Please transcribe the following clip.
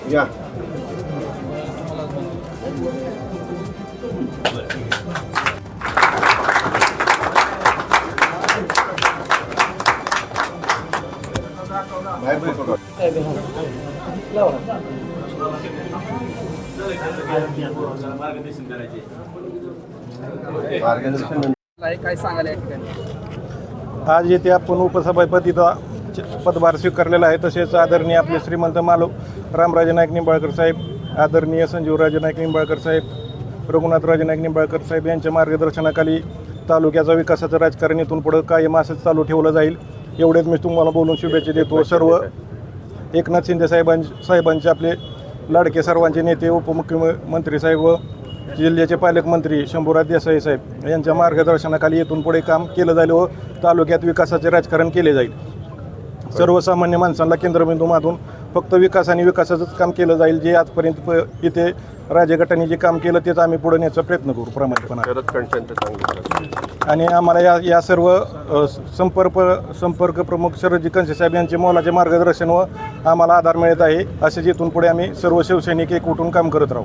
या काय सांगायला या ठिकाणी? आज येथे आपण उपसभापतीचा पदभार स्वीकारलेला आहे. तसेच आदरणीय आपले श्रीमंत मालव रामराजे नाईक निंबाळकर साहेब, आदरणीय संजीवराजे नाईक निंबाळकर साहेब, रघुनाथराजे नाईक निंबाळकर साहेब यांच्या मार्गदर्शनाखाली तालुक्याचा विकासाचं राजकारण इथून पुढं कायम असंच चालू ठेवलं जाईल. एवढेच मी तुम्हाला बोलून शुभेच्छा देतो. सर्व एकनाथ शिंदे साहेबांचे आपले लाडके सर्वांचे नेते, उपमुख्यमंत्री साहेब व जिल्ह्याचे पालकमंत्री शंभूराज देसाई साहेब यांच्या मार्गदर्शनाखाली इथून पुढे काम केलं जाईल व तालुक्यात विकासाचे राजकारण केले जाईल. सर्वसामान्य माणसांना केंद्रबिंदू मानून फक्त विकास आणि विकासाचंच काम केलं जाईल. जे आजपर्यंत इथे राजगटाने जे काम केलं तेच आम्ही पुढे नेण्याचा प्रयत्न करू प्रामाणिकपणे. आणि आम्हाला या सर्व संपर्क प्रमुख शरदजी कंसे साहेब यांचे मोलाचे मार्गदर्शन व आम्हाला आधार मिळत आहे. असेच इथून पुढे आम्ही सर्व शिवसैनिक एक उठून काम करत राहू.